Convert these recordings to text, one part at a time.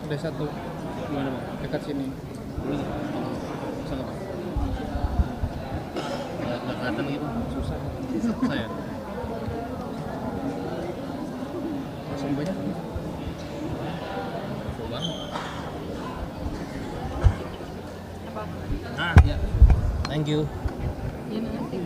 D1 Gimana bang? dekat sini. Ini susah nggak bang? Nggak kelihatan gitu. Susah. Susah ya. Langsung banyak. Susah banget. Apa? Ah ya. Thank you. Iya nanti.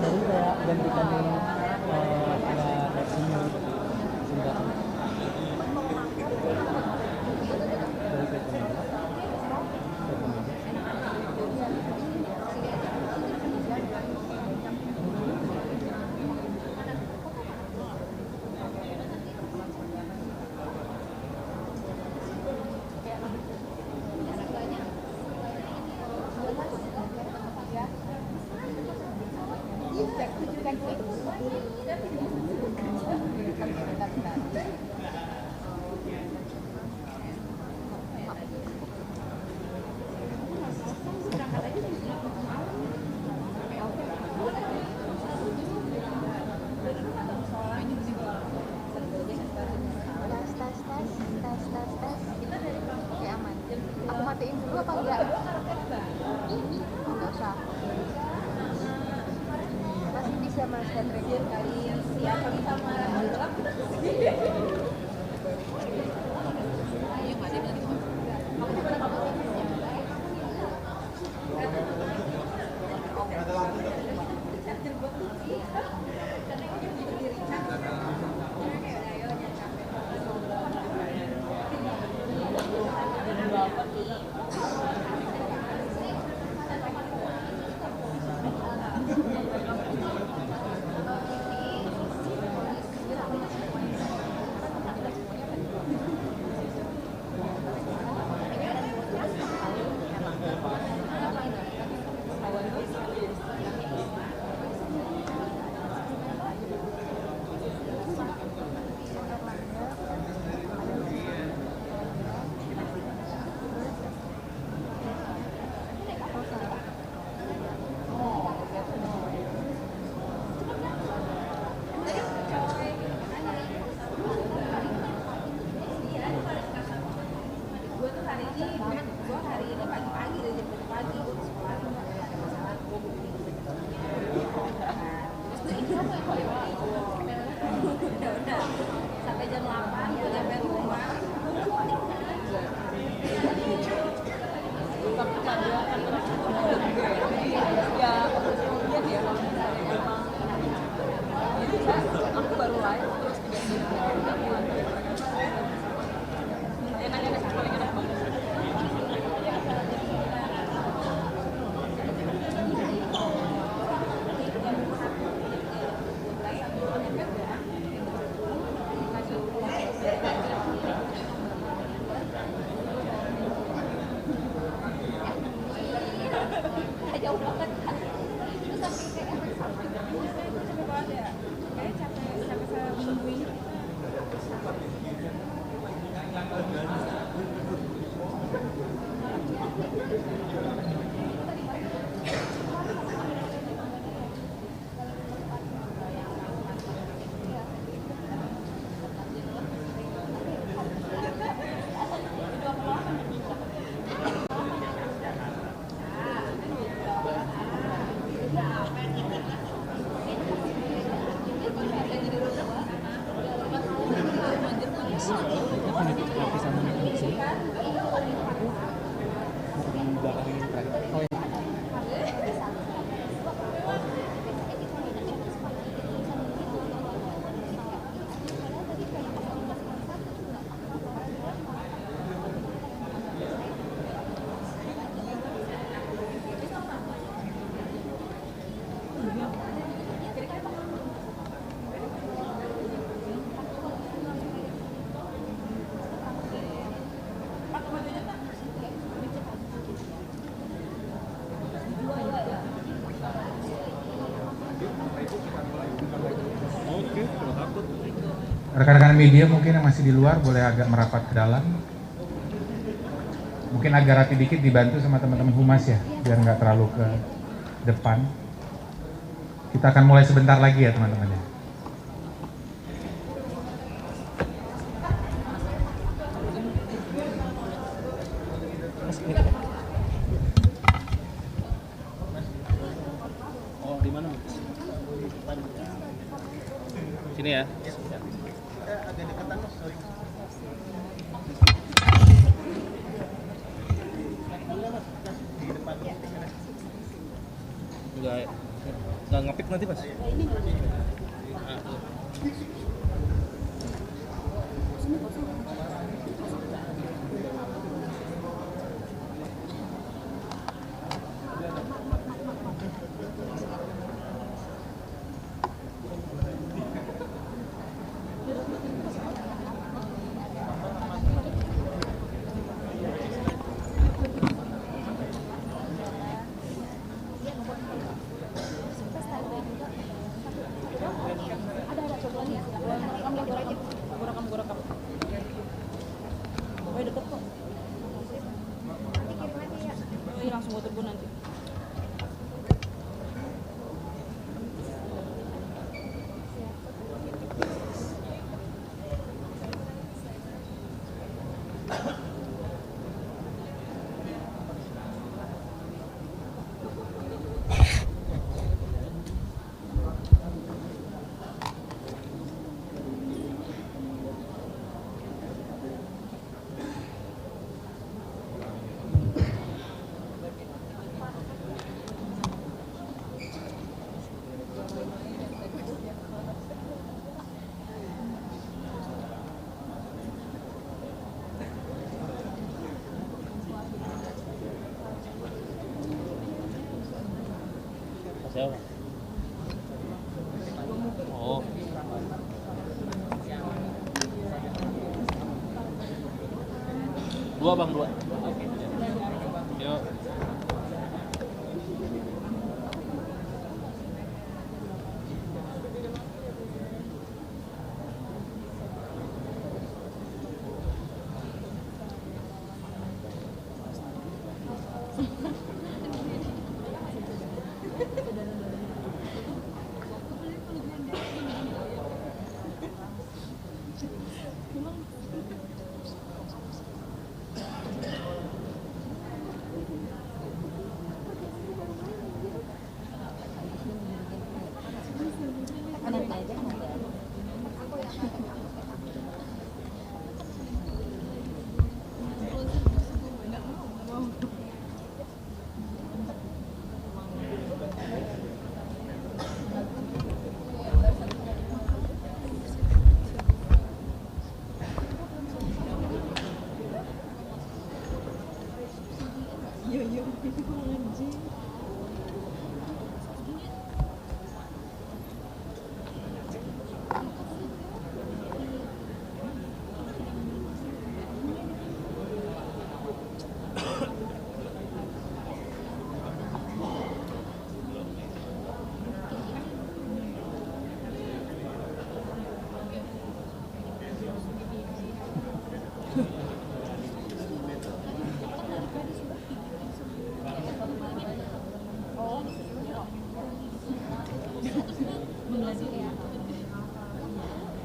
Jadi kayak gantikan kayak sini singkat. Dari ke kemeja. Oke, aman. Aku matiin dulu apa enggak? Enggak usah. Masih bisa mas baterai kali yang siapa bisa marah. Sampai jam 8 gue nyampe rumah. Aku baru live terus tiba-tiba enak-enak paling enak banget. Rekan-rekan media mungkin yang masih di luar boleh agak merapat ke dalam. Mungkin agak rapi dikit, dibantu sama teman-teman humas ya, biar nggak terlalu ke depan. Kita akan mulai sebentar lagi ya teman-teman ya. Oh, di mana? Sini ya. Agak deketan Mas, sorry. Enggak ngepik nanti Mas. Gue rekam. Pokoknya deket kok. Oh, iya, langsung gue telepon nanti. Siapa? Oh. Dua bang, dua. Yuk.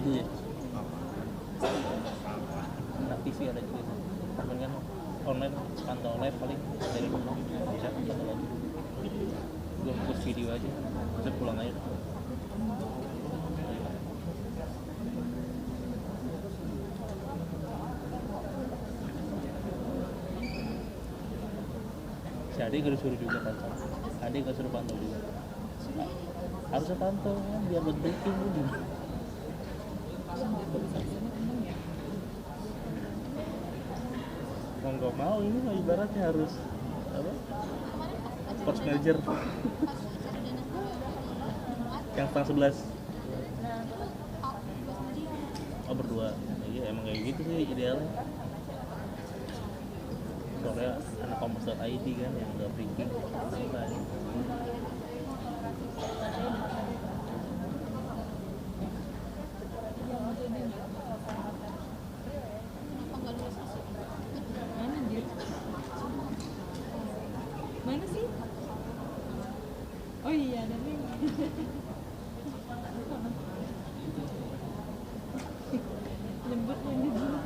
Iya. Nah, TV ada juga. Cuman kan online, pantau live paling dari rumah bisa pantau lagi. Gue fokus video aja, terus pulang aja. Si Ade gak disuruh juga pantau. Ade gak suruh pantau juga. Harusnya pantau kan biar buat breaking dulu. Mau nggak mau ini mah ibaratnya harus apa? Force manager yang setengah 11. Oh berdua. Iya emang kayak gitu sih idealnya. Soalnya anak kompas.id kan yang udah breaking santai. Mana sih? Oh iya, ada nih. Jemput yang di sini.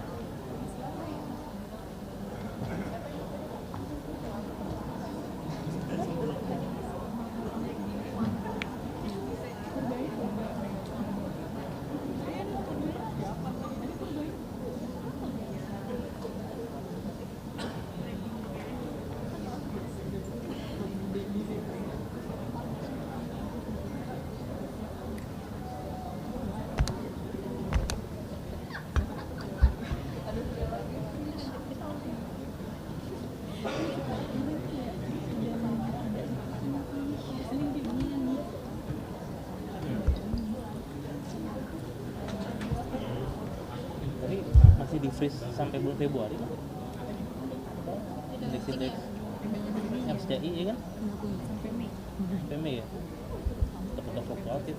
Tapi masih di freeze sampai bulan Februari kan? Indeks MSCI ya kan? Sampai Mei ya? Tetap fluktuatif.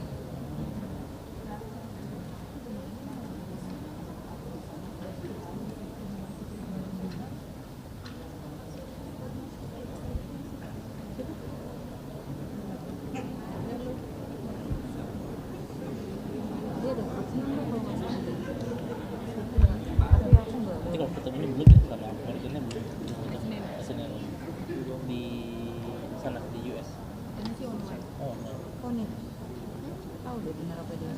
Nanti kalau ketemu ini belum ya sama Morgannya belum Senin di sana di US. Oh, no. Oh nih. Tahu deh benar apa dia.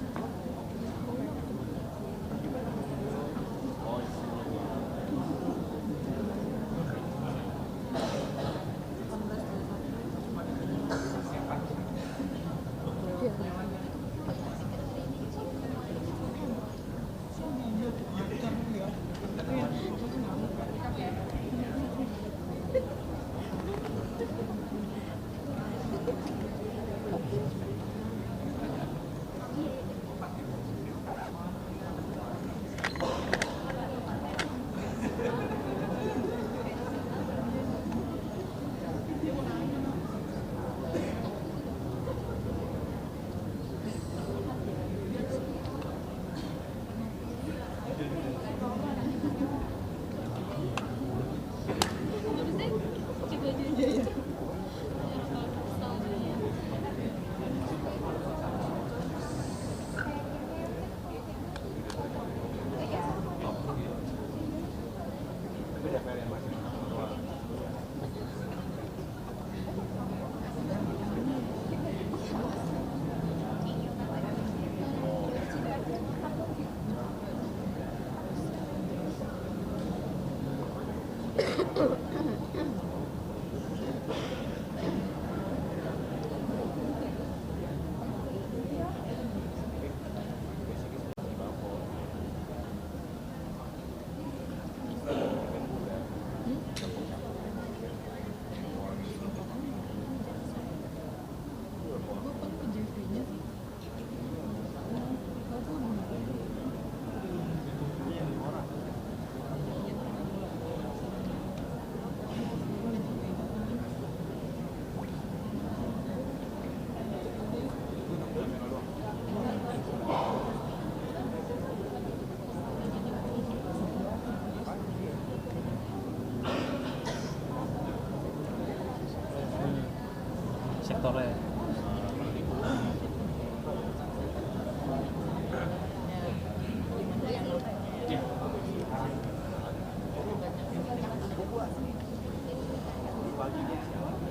Sektornya.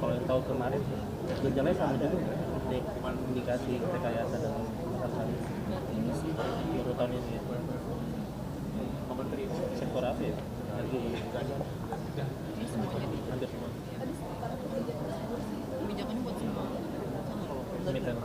Kalau yang tahun kemarin gejalanya sama juga, indikasi rekayasa dan masalah baru tahun ini ya. Sektor apa ya? Lagi hampir semua. Kebijakannya buat semua. Emiten.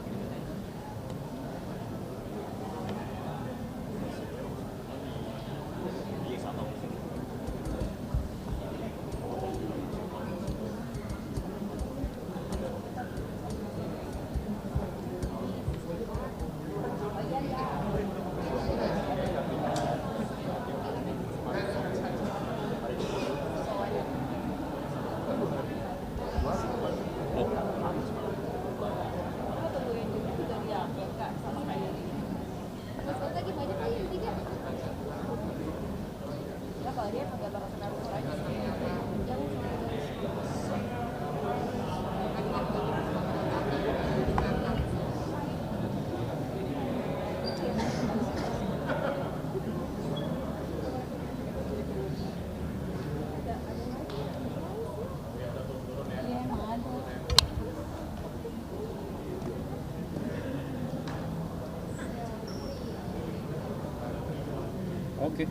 Oke.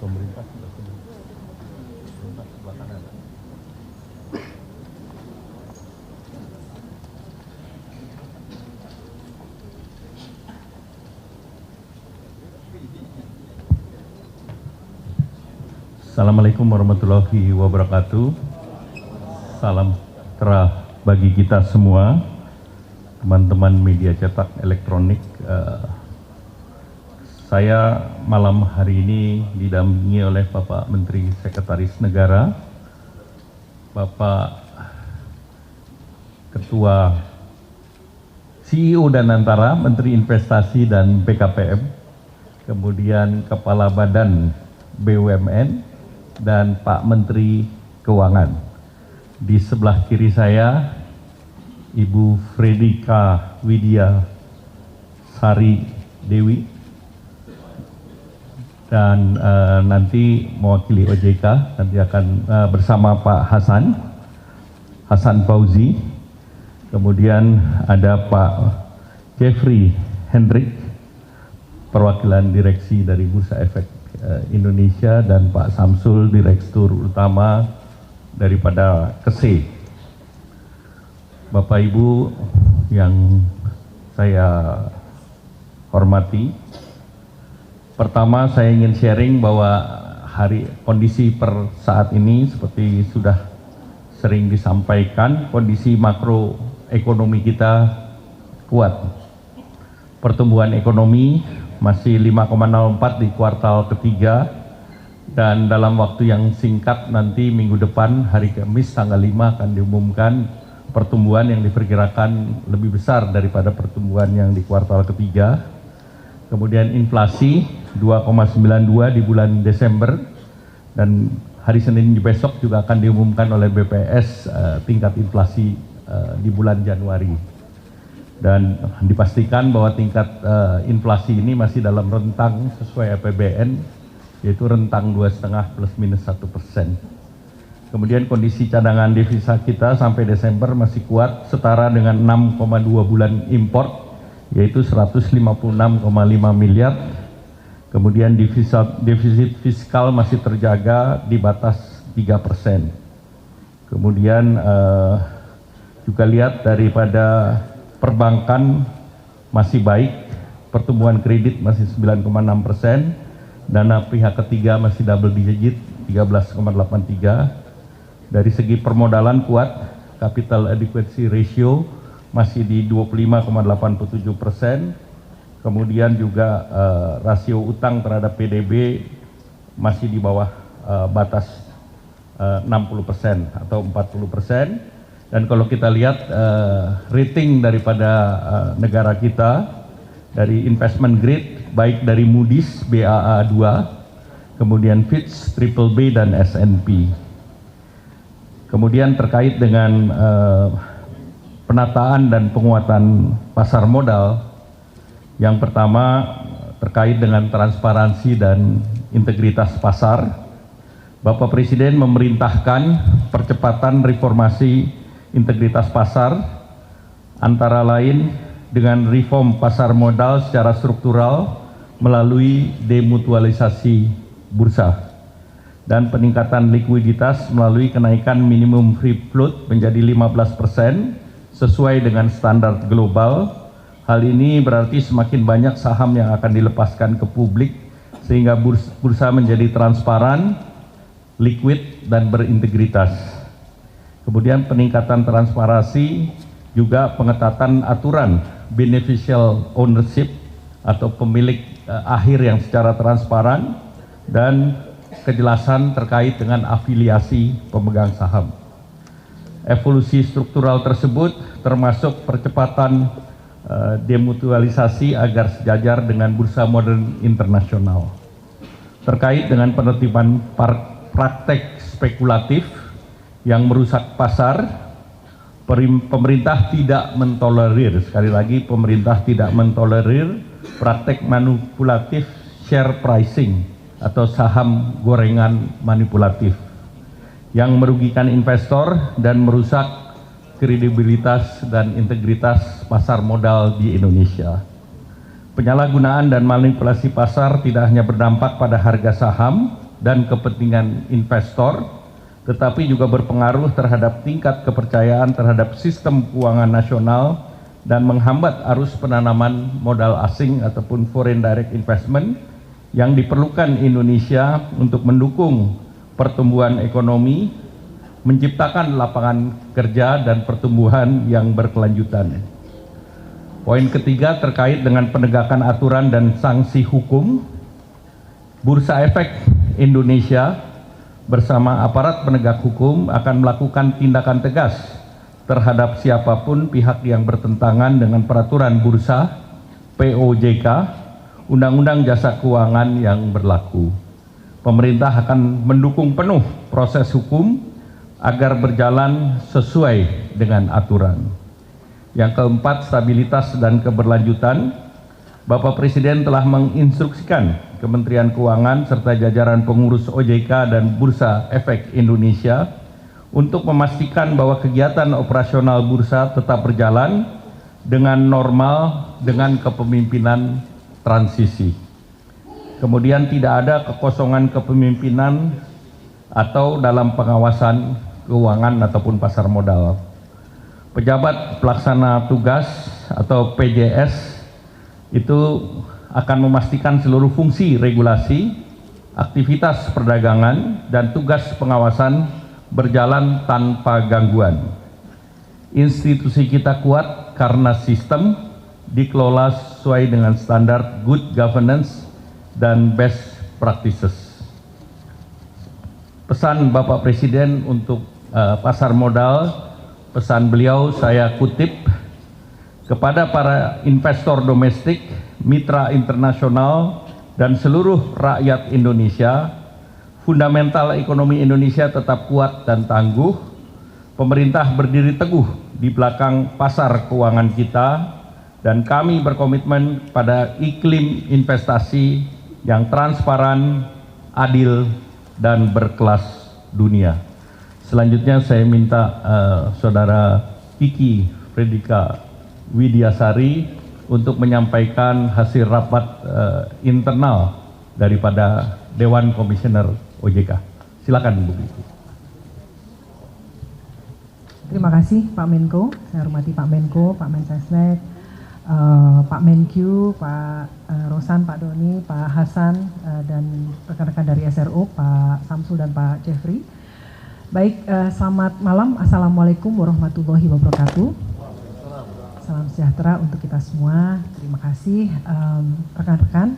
Pemerintah sudah sebelah kanan. Assalamualaikum warahmatullahi wabarakatuh. Salam sejahtera bagi kita semua, teman-teman media cetak elektronik. Saya malam hari ini didampingi oleh Bapak Menteri Sekretaris Negara, Bapak Ketua CEO dan Antara, Menteri Investasi dan BKPM, kemudian Kepala Badan BUMN, dan Pak Menteri Keuangan. Di sebelah kiri saya, Ibu Fredika Widya Sari Dewi, dan nanti mewakili OJK nanti akan bersama Pak Hasan Fauzi, kemudian ada Pak Jeffrey Hendrik, perwakilan direksi dari Bursa Efek Indonesia, dan Pak Samsul, Direktur Utama daripada KESE. Bapak Ibu yang saya hormati, pertama saya ingin sharing bahwa kondisi per saat ini seperti sudah sering disampaikan, kondisi makroekonomi kita kuat. Pertumbuhan ekonomi masih 5,04 di kuartal ketiga, dan dalam waktu yang singkat nanti minggu depan hari Kamis tanggal 5 akan diumumkan pertumbuhan yang diperkirakan lebih besar daripada pertumbuhan yang di kuartal ketiga. Kemudian inflasi 2,92 di bulan Desember, dan hari Senin besok juga akan diumumkan oleh BPS tingkat inflasi di bulan Januari. Dan dipastikan bahwa tingkat inflasi ini masih dalam rentang sesuai APBN, yaitu rentang 2,5 plus minus 1%. Kemudian kondisi cadangan devisa kita sampai Desember masih kuat, setara dengan 6,2 bulan import, yaitu 156,5 miliar. Kemudian defisit fiskal masih terjaga di batas 3%. Kemudian juga lihat daripada perbankan masih baik, pertumbuhan kredit masih 9,6%, dana pihak ketiga masih double digit 13,83%. Dari segi permodalan kuat, capital adequacy ratio masih di 25,87%. Kemudian juga rasio utang terhadap PDB masih di bawah batas 60% atau 40%. Dan kalau kita lihat rating daripada negara kita dari investment grade, baik dari Moody's Baa2, kemudian Fitch BBB dan S&P. Kemudian terkait dengan penataan dan penguatan pasar modal, yang pertama terkait dengan transparansi dan integritas pasar, Bapak Presiden memerintahkan percepatan reformasi integritas pasar, antara lain dengan reform pasar modal secara struktural melalui demutualisasi bursa, dan peningkatan likuiditas melalui kenaikan minimum free float menjadi 15% sesuai dengan standar global. Hal ini berarti semakin banyak saham yang akan dilepaskan ke publik sehingga bursa menjadi transparan, liquid, dan berintegritas. Kemudian peningkatan transparansi, juga pengetatan aturan beneficial ownership atau pemilik akhir yang secara transparan, dan kejelasan terkait dengan afiliasi pemegang saham. Evolusi struktural tersebut termasuk percepatan demutualisasi agar sejajar dengan bursa modern internasional. Terkait dengan penertiban praktek spekulatif yang merusak pasar, pemerintah tidak mentolerir, sekali lagi pemerintah tidak mentolerir praktek manipulatif share pricing atau saham gorengan manipulatif yang merugikan investor dan merusak kredibilitas dan integritas pasar modal di Indonesia. Penyalahgunaan dan manipulasi pasar tidak hanya berdampak pada harga saham dan kepentingan investor, tetapi juga berpengaruh terhadap tingkat kepercayaan terhadap sistem keuangan nasional dan menghambat arus penanaman modal asing ataupun foreign direct investment yang diperlukan Indonesia untuk mendukung pertumbuhan ekonomi, menciptakan lapangan kerja dan pertumbuhan yang berkelanjutan. Poin ketiga terkait dengan penegakan aturan dan sanksi hukum. Bursa Efek Indonesia bersama aparat penegak hukum akan melakukan tindakan tegas terhadap siapapun pihak yang bertentangan dengan peraturan bursa, POJK, Undang-Undang Jasa Keuangan yang berlaku. Pemerintah akan mendukung penuh proses hukum agar berjalan sesuai dengan aturan. Yang keempat, stabilitas dan keberlanjutan. Bapak Presiden telah menginstruksikan Kementerian Keuangan serta jajaran pengurus OJK dan Bursa Efek Indonesia untuk memastikan bahwa kegiatan operasional bursa tetap berjalan dengan normal dengan kepemimpinan transisi. Kemudian tidak ada kekosongan kepemimpinan atau dalam pengawasan keuangan ataupun pasar modal. Pejabat pelaksana tugas atau PJS itu akan memastikan seluruh fungsi regulasi, aktivitas perdagangan, dan tugas pengawasan berjalan tanpa gangguan. Institusi kita kuat karena sistem dikelola sesuai dengan standar good governance dan best practices. Pesan Bapak Presiden untuk pasar modal, pesan beliau saya kutip, kepada para investor domestik, mitra internasional, dan seluruh rakyat Indonesia, fundamental ekonomi Indonesia tetap kuat dan tangguh. Pemerintah berdiri teguh di belakang pasar keuangan kita, dan kami berkomitmen pada iklim investasi yang transparan, adil, dan berkelas dunia. Selanjutnya saya minta Saudara Kiki Fredrika Widiasari untuk menyampaikan hasil rapat internal daripada Dewan Komisioner OJK. Silakan Bu Kiki. Terima kasih Pak Menko, saya hormati Pak Menko, Pak Mensesnek, Pak Menkyu, Pak Rosan, Pak Doni, Pak Hasan, dan rekan-rekan dari SRO, Pak Samsul dan Pak Jeffrey. Baik, selamat malam. Assalamualaikum warahmatullahi wabarakatuh. Salam sejahtera untuk kita semua. Terima kasih rekan-rekan.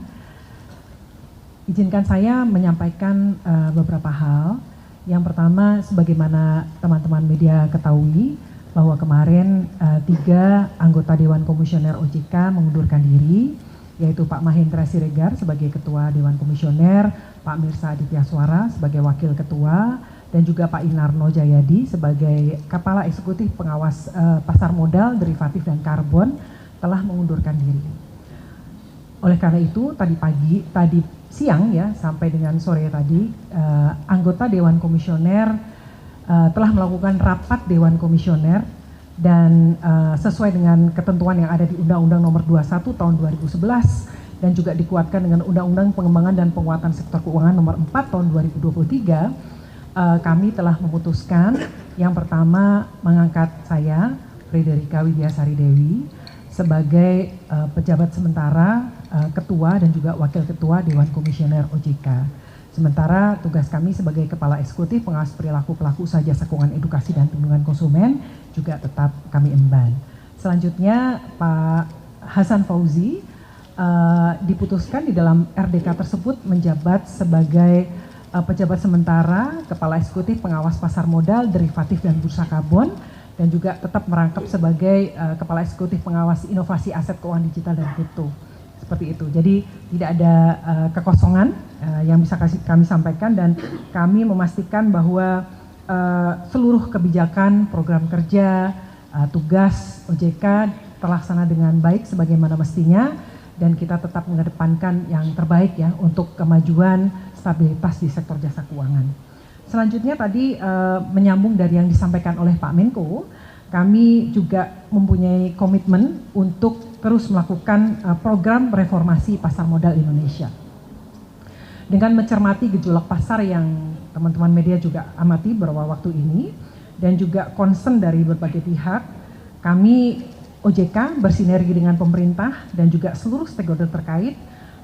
Izinkan saya menyampaikan beberapa hal. Yang pertama, sebagaimana teman-teman media ketahui, bahwa kemarin 3 anggota Dewan Komisioner OJK mengundurkan diri, yaitu Pak Mahendra Siregar sebagai Ketua Dewan Komisioner, Pak Mirsa Aditya Suara sebagai Wakil Ketua, dan juga Pak Inarno Jayadi sebagai Kepala Eksekutif Pengawas Pasar Modal, Derivatif, dan Karbon telah mengundurkan diri. Oleh karena itu, tadi siang ya sampai dengan sore tadi, anggota Dewan Komisioner telah melakukan rapat Dewan Komisioner dan sesuai dengan ketentuan yang ada di Undang-Undang Nomor 21 Tahun 2011 dan juga dikuatkan dengan Undang-Undang Pengembangan dan Penguatan Sektor Keuangan Nomor 4 Tahun 2023, kami telah memutuskan yang pertama mengangkat saya, Frederika Widiasari Dewi, sebagai pejabat sementara Ketua dan juga Wakil Ketua Dewan Komisioner OJK. Sementara tugas kami sebagai Kepala Eksekutif Pengawas Perilaku Pelaku Usaha Jasa Keuangan Edukasi dan Perlindungan Konsumen juga tetap kami emban. Selanjutnya Pak Hasan Fauzi diputuskan di dalam RDK tersebut menjabat sebagai pejabat sementara Kepala Eksekutif Pengawas Pasar Modal, Derivatif, dan Bursa Karbon dan juga tetap merangkap sebagai Kepala Eksekutif Pengawas Inovasi Aset Keuangan Digital dan Kripto. Seperti itu. Jadi tidak ada kekosongan yang bisa kami sampaikan, dan kami memastikan bahwa seluruh kebijakan, program kerja, tugas OJK terlaksana dengan baik sebagaimana mestinya, dan kita tetap mengedepankan yang terbaik ya untuk kemajuan stabilitas di sektor jasa keuangan. Selanjutnya tadi menyambung dari yang disampaikan oleh Pak Menko, kami juga mempunyai komitmen untuk terus melakukan program reformasi pasar modal Indonesia. Dengan mencermati gejolak pasar yang teman-teman media juga amati beberapa waktu ini, dan juga concern dari berbagai pihak, kami OJK bersinergi dengan pemerintah dan juga seluruh stakeholder terkait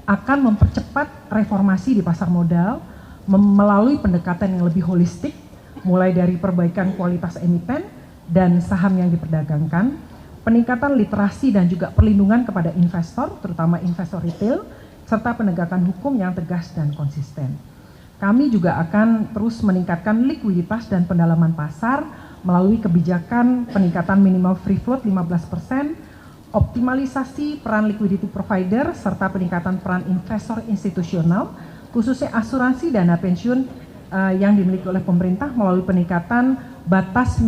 akan mempercepat reformasi di pasar modal melalui pendekatan yang lebih holistik, mulai dari perbaikan kualitas emiten dan saham yang diperdagangkan, peningkatan literasi dan juga perlindungan kepada investor, terutama investor retail, serta penegakan hukum yang tegas dan konsisten. Kami juga akan terus meningkatkan likuiditas dan pendalaman pasar melalui kebijakan peningkatan minimal free float 15%, optimalisasi peran liquidity provider, serta peningkatan peran investor institusional, khususnya asuransi dana pensiun yang dimiliki oleh pemerintah melalui peningkatan batas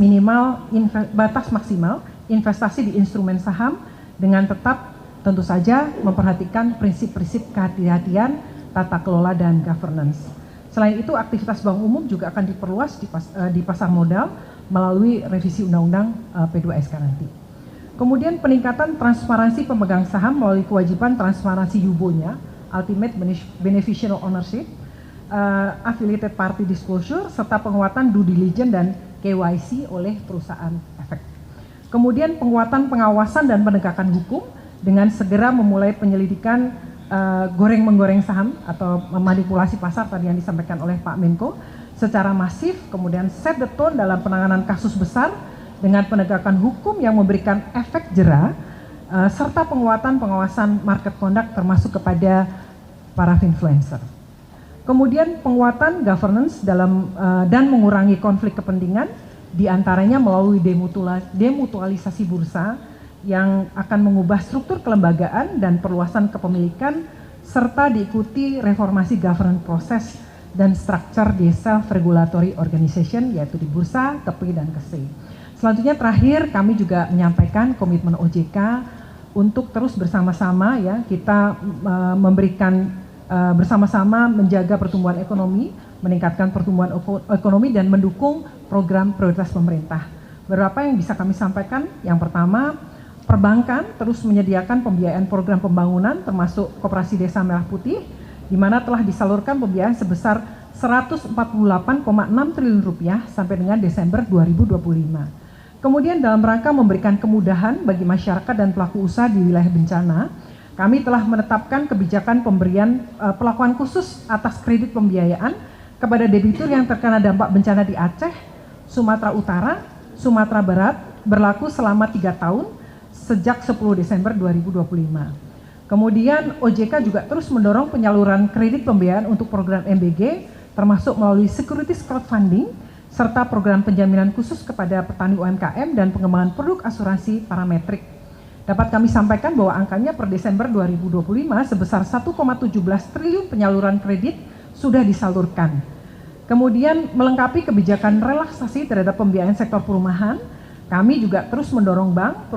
maksimal investasi di instrumen saham, dengan tetap tentu saja memperhatikan prinsip-prinsip kehati-hatian, tata kelola dan governance. Selain itu, aktivitas bank umum juga akan diperluas di pasar modal melalui revisi undang-undang P2SK nanti. Kemudian peningkatan transparansi pemegang saham melalui kewajiban transparansi yubonya, Ultimate Beneficial Ownership, Affiliated Party Disclosure, serta penguatan due diligence dan KYC oleh perusahaan efek. Kemudian penguatan pengawasan dan penegakan hukum dengan segera memulai penyelidikan goreng-menggoreng saham atau memanipulasi pasar tadi yang disampaikan oleh Pak Menko secara masif, kemudian set the tone dalam penanganan kasus besar dengan penegakan hukum yang memberikan efek jera, serta penguatan pengawasan market conduct termasuk kepada para influencer. Kemudian penguatan governance dan mengurangi konflik kepentingan, diantaranya melalui demutualisasi bursa yang akan mengubah struktur kelembagaan dan perluasan kepemilikan, serta diikuti reformasi governance proses dan struktur di self-regulatory organization, yaitu di bursa, KEPI, dan KSE. Selanjutnya terakhir, kami juga menyampaikan komitmen OJK untuk terus bersama-sama ya kita memberikan bersama-sama menjaga pertumbuhan ekonomi, meningkatkan pertumbuhan ekonomi dan mendukung program prioritas pemerintah. Beberapa yang bisa kami sampaikan, yang pertama, perbankan terus menyediakan pembiayaan program pembangunan termasuk Koperasi Desa Merah Putih, di mana telah disalurkan pembiayaan sebesar 148,6 triliun rupiah sampai dengan Desember 2025. Kemudian dalam rangka memberikan kemudahan bagi masyarakat dan pelaku usaha di wilayah bencana, kami telah menetapkan kebijakan pemberian perlakuan khusus atas kredit pembiayaan kepada debitur yang terkena dampak bencana di Aceh, Sumatera Utara, Sumatera Barat, berlaku selama 3 tahun sejak 10 Desember 2025. Kemudian OJK juga terus mendorong penyaluran kredit pembiayaan untuk program MBG, termasuk melalui securities crowdfunding, serta program penjaminan khusus kepada petani UMKM dan pengembangan produk asuransi parametrik. Dapat kami sampaikan bahwa angkanya per Desember 2025 sebesar 1,17 triliun penyaluran kredit sudah disalurkan. Kemudian melengkapi kebijakan relaksasi terhadap pembiayaan sektor perumahan, kami juga terus mendorong bank,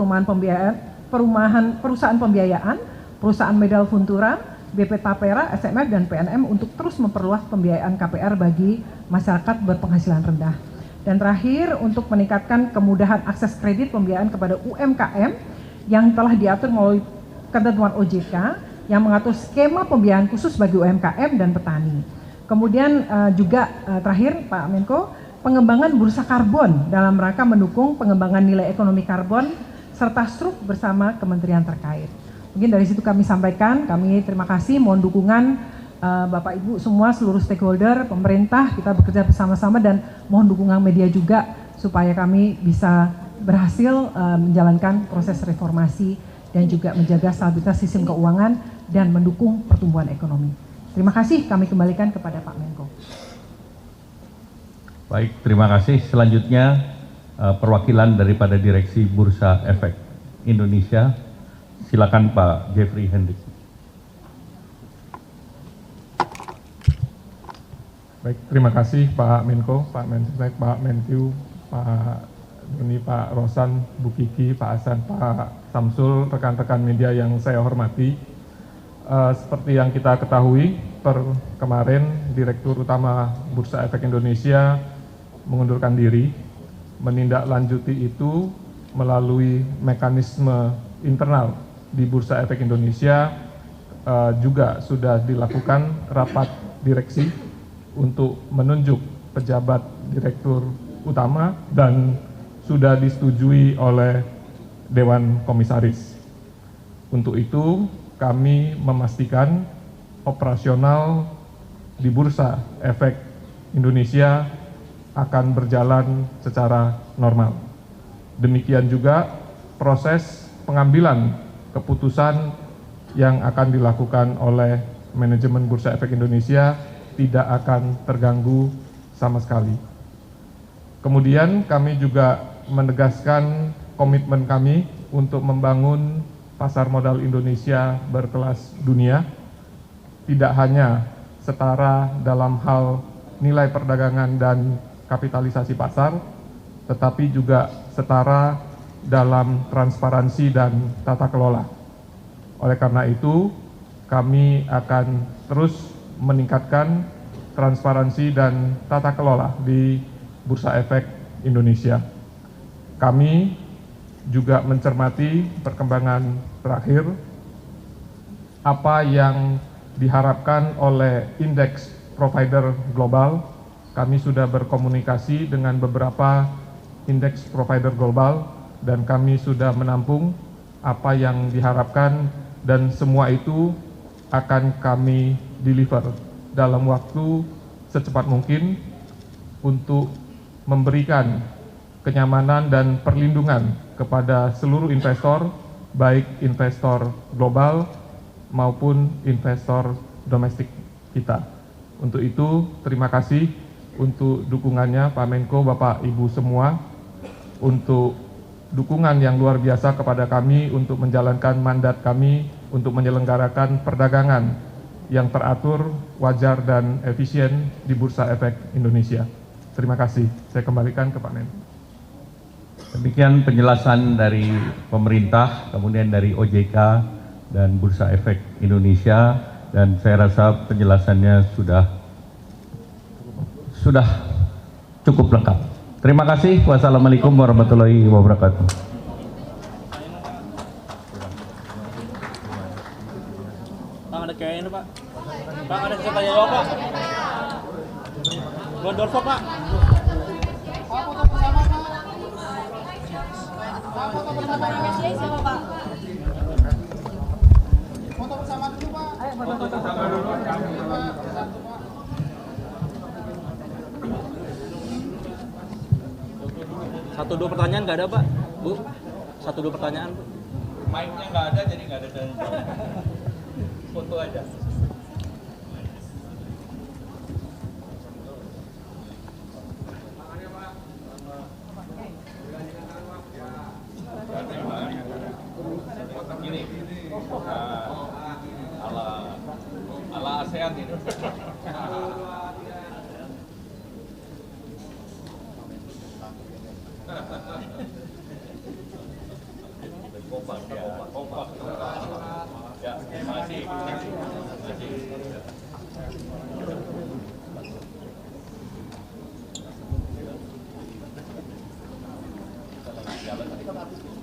perusahaan pembiayaan, perusahaan Medal Funtura, BP Tapera, SMF, dan PNM untuk terus memperluas pembiayaan KPR bagi masyarakat berpenghasilan rendah. Dan terakhir, untuk meningkatkan kemudahan akses kredit pembiayaan kepada UMKM yang telah diatur melalui ketentuan OJK yang mengatur skema pembiayaan khusus bagi UMKM dan petani. Kemudian juga terakhir Pak Menko, pengembangan bursa karbon dalam rangka mendukung pengembangan nilai ekonomi karbon serta struk bersama kementerian terkait. Mungkin dari situ kami sampaikan, kami terima kasih, mohon dukungan Bapak Ibu semua, seluruh stakeholder, pemerintah, kita bekerja bersama-sama, dan mohon dukungan media juga supaya kami bisa berhasil menjalankan proses reformasi dan juga menjaga stabilitas sistem keuangan dan mendukung pertumbuhan ekonomi. Terima kasih, kami kembalikan kepada Pak Menko. Baik, terima kasih. Selanjutnya perwakilan daripada Direksi Bursa Efek Indonesia. Silakan Pak Jeffrey Hendrik. Baik, terima kasih Pak Menko, Pak Mensesnek, Pak Menkyu, Pak Doni, Pak Rosan, Bu Kiki, Pak Hasan, Pak Samsul, rekan-rekan media yang saya hormati. Seperti yang kita ketahui, kemarin Direktur Utama Bursa Efek Indonesia mengundurkan diri. Menindaklanjuti itu melalui mekanisme internal di Bursa Efek Indonesia, juga sudah dilakukan rapat direksi untuk menunjuk pejabat Direktur Utama dan sudah disetujui oleh Dewan Komisaris. Untuk itu, kami memastikan operasional di Bursa Efek Indonesia akan berjalan secara normal. Demikian juga proses pengambilan keputusan yang akan dilakukan oleh manajemen Bursa Efek Indonesia tidak akan terganggu sama sekali. Kemudian kami juga menegaskan komitmen kami untuk membangun pasar modal Indonesia berkelas dunia, tidak hanya setara dalam hal nilai perdagangan dan kapitalisasi pasar, tetapi juga setara dalam transparansi dan tata kelola. Oleh karena itu, kami akan terus meningkatkan transparansi dan tata kelola di Bursa Efek Indonesia. Kami juga mencermati perkembangan terakhir, apa yang diharapkan oleh indeks provider global. Kami sudah berkomunikasi dengan beberapa indeks provider global dan kami sudah menampung apa yang diharapkan dan semua itu akan kami deliver dalam waktu secepat mungkin untuk memberikan kenyamanan dan perlindungan kepada seluruh investor, baik investor global maupun investor domestik kita. Untuk itu, terima kasih untuk dukungannya Pak Menko, Bapak Ibu semua, untuk dukungan yang luar biasa kepada kami untuk menjalankan mandat kami untuk menyelenggarakan perdagangan yang teratur, wajar, dan efisien di Bursa Efek Indonesia. Terima kasih. Saya kembalikan ke Pak Menko. Demikian penjelasan dari pemerintah, kemudian dari OJK dan Bursa Efek Indonesia, dan saya rasa penjelasannya sudah cukup lengkap. Terima kasih. Wassalamualaikum warahmatullahi wabarakatuh. Bang, ada kayak ini Pak. Bang, ada cerita jawab Pak. Godolfo Pak. Foto bersama Indonesia siapa Pak? Foto bersama dulu Pak. Ayo foto bersama dulu. Satu dua pertanyaan nggak ada Pak, Bu. Satu dua pertanyaan Bu. Mic-nya nggak ada, jadi nggak ada foto aja. Gini, ala ASEAN ini. Kompak. Ya, terima kasih. Terima kasih.